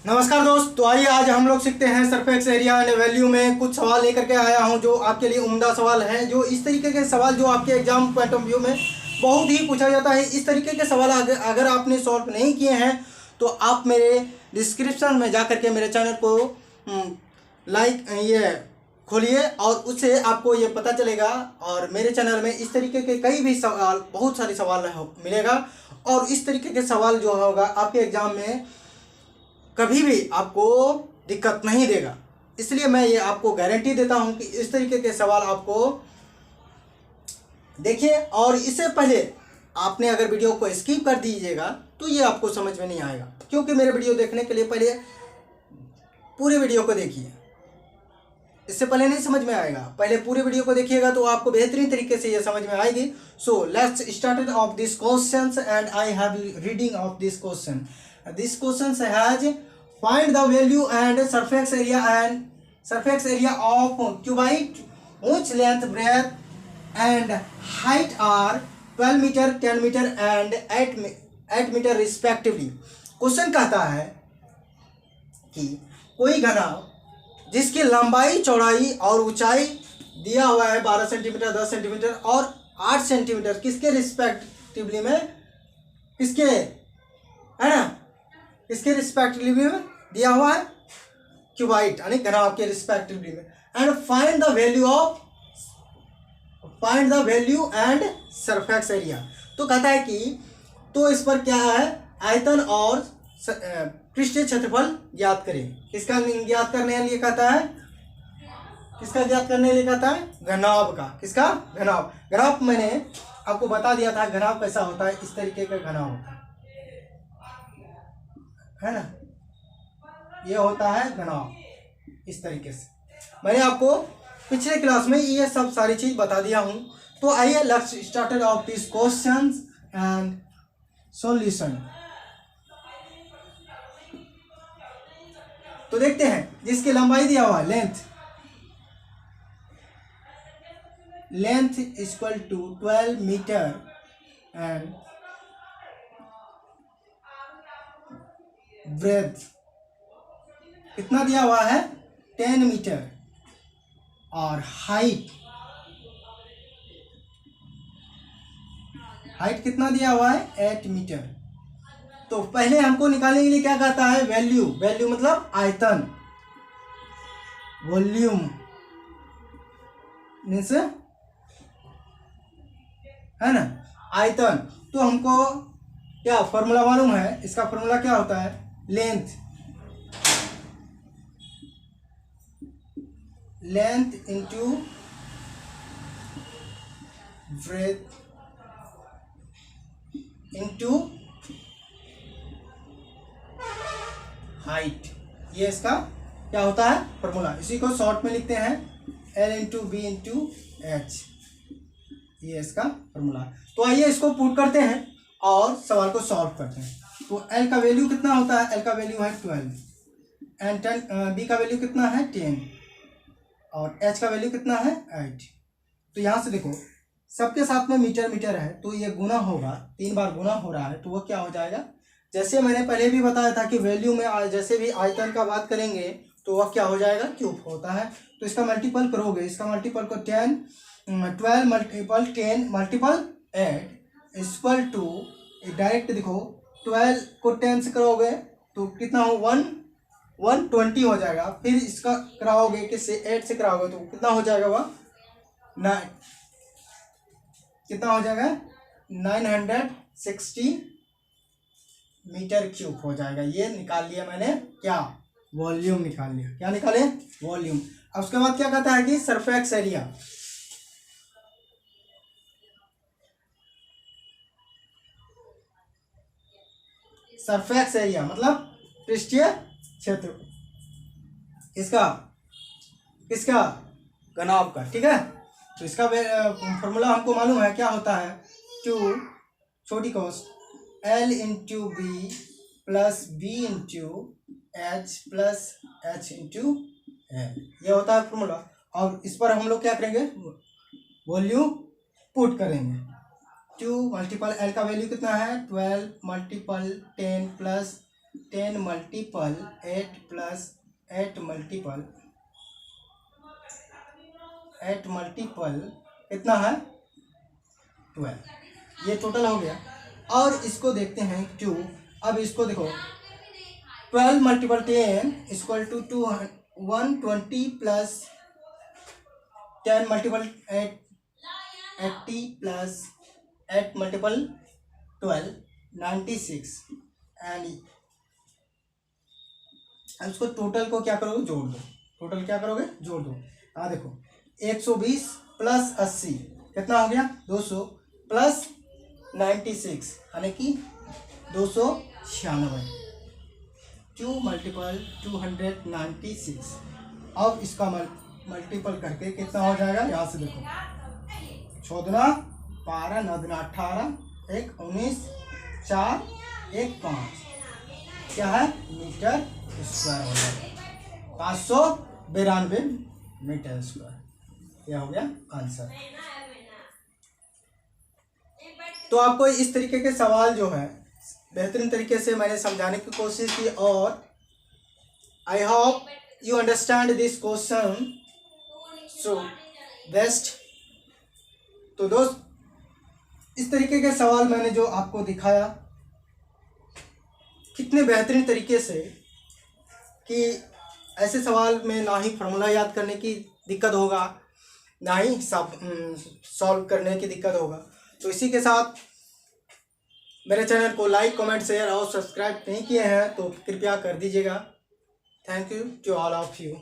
नमस्कार दोस्त। तो आइए आज हम लोग सीखते हैं सरफेक्स एरिया एंड वैल्यू में कुछ सवाल लेकर के आया हूं जो आपके लिए उम्दा सवाल है। जो इस तरीके के सवाल जो आपके एग्जाम पॉइंट ऑफ व्यू में बहुत ही पूछा जाता है। इस तरीके के सवाल अगर आपने सॉल्व नहीं किए हैं तो आप मेरे डिस्क्रिप्शन में जा करके मेरे चैनल को लाइक ये खोलिए और उससे आपको ये पता चलेगा। और मेरे चैनल में इस तरीके के कई भी सवाल, बहुत सारे सवाल मिलेगा और इस तरीके के सवाल जो होगा आपके एग्जाम में कभी भी आपको दिक्कत नहीं देगा। इसलिए मैं ये आपको गारंटी देता हूं कि इस तरीके के सवाल आपको देखिए। और इससे पहले आपने अगर वीडियो को स्किप कर दीजिएगा तो ये आपको समझ में नहीं आएगा, क्योंकि मेरे वीडियो देखने के लिए पहले पूरे वीडियो को देखिए। इससे पहले नहीं समझ में आएगा, पहले पूरे वीडियो को देखिएगा तो आपको बेहतरीन तरीके से ये समझ में आएगी। So let's start of this questions and I have reading of this question. This question has find the value and surface area of cuboid whose length, breadth and height are 12 meter, 10 meter and 8 meter respectively. Question कहता है कि कोई घनाभ जिसकी लंबाई, चौड़ाई और ऊंचाई दिया हुआ है 12 सेंटीमीटर, 10 सेंटीमीटर और 8 सेंटीमीटर, किसके रिस्पेक्टिवली में, किसके है ना, इसके रिस्पेक्टिवली में दिया हुआ है क्यूबाइट यानी घनाभ के रिस्पेक्टिवली में। And find the value and surface area. तो कहता है कि तो इस पर क्या है, आयतन और पृष्ठीय क्षेत्रफल ज्ञात करें। किसका ज्ञात करने के लिए कहता है, किसका ज्ञात करने के लिए कहता है, घनाभ का। किसका? घनाभ मैंने आपको बता दिया था घनाभ कैसा होता है, इस तरीके का घनाभ होता है ना, ये होता है घनाभ इस तरीके से। मैंने आपको पिछले क्लास में ये सब सारी चीज बता दिया हूं। तो आइए let's start of this questions and solution. तो देखते हैं, जिसकी लंबाई दिया हुआ है length equal to 12 meter and breadth कितना दिया हुआ है, 10 मीटर और हाइट कितना दिया हुआ है, 8 मीटर। तो पहले हमको निकालने के लिए क्या कहता है, वैल्यू मतलब आयतन, वॉल्यूम मीन्स है ना, आयतन। तो हमको क्या फॉर्मूला मालूम है, इसका फॉर्मूला क्या होता है, length into breadth into height, ये इसका क्या होता है फॉर्मूला। इसी को शॉर्ट में लिखते हैं L into B into H, ये इसका फॉर्मूला। तो आइए इसको पुट करते हैं और सवाल को सॉल्व करते हैं। तो L का वैल्यू कितना होता है, L का वैल्यू है 12 एंड 10, B का वैल्यू कितना है 10 और H का वैल्यू कितना है 8। तो यहाँ से देखो सबके साथ में मीटर है, तो ये गुना होगा, 3 बार गुना हो रहा है, तो वो क्या हो जाएगा, जैसे मैंने पहले भी बताया था कि वैल्यू में जैसे भी आयतन का बात करेंगे तो वह क्या हो जाएगा, क्यूब होता है। तो इसका मल्टीपल करोगे, इसका मल्टीपल को 12 multiple 10 multiple 8 equal to, direct देखो 12 को 10 से करोगे तो कितना हो, 120 हो जाएगा। फिर इसका कराओगे किससे, 8 से कराओगे तो कितना हो जाएगा, वह 9 कितना हो जाएगा, 960 मीटर क्यूब हो जाएगा। ये निकाल लिया मैंने, क्या वॉल्यूम निकाल लिया। क्या निकाले, वॉल्यूम। अब उसके बाद क्या कहता है कि सरफेस एरिया, मतलब पृष्ठीय क्षेत्र किसका घनाभ का, ठीक है। तो इसका फॉर्मूला हमको मालूम है, क्या होता है, टू छोटी कोस L into B plus B into H plus H into L, ये होता है फॉर्मूला। और इस पर हम लोग क्या करेंगे, वॉल्यूम पुट करेंगे। 2 मल्टीपल एल का वैल्यू कितना है 12 multiple 10 plus 10 multiple 8 plus 8 multiple कितना है 12, ये टोटल हो गया। और इसको देखते हैं 2। अब इसको देखो 12 multiple 10 equal to 120 plus 10 multiple 8 80 plus 8 multiple 12 96। And इसको टोटल को क्या करोगे जोड़ दो, टोटल क्या करोगे जोड़ दो। हाँ देखो 120 प्लस 80 कितना हो गया 200 प्लस 96 यानी कि 296। 2 मल्टीपल 296। अब इसका मल्टीपल करके कितना हो जाएगा, यहाँ से देखो 6 दूना 12 9 दूना 18 1 19 4 1 5 क्या है मीटर स्क्वायर हो जाएगा 592 मीटर स्क्वायर। यह हो गया आंसर। तो आपको इस तरीके के सवाल जो है बेहतरीन तरीके से मैंने समझाने की कोशिश की और I hope you understand this question so best. तो दोस्त इस तरीके के सवाल मैंने जो आपको दिखाया कितने बेहतरीन तरीके से कि ऐसे सवाल में ना ही फार्मूला याद करने की दिक्कत होगा ना ही सॉल्व करने की दिक्कत होगा। तो इसी के साथ मेरे चैनल को लाइक कमेंट शेयर और सब्सक्राइब नहीं किए हैं तो कृपया कर दीजिएगा। Thank you to all of you.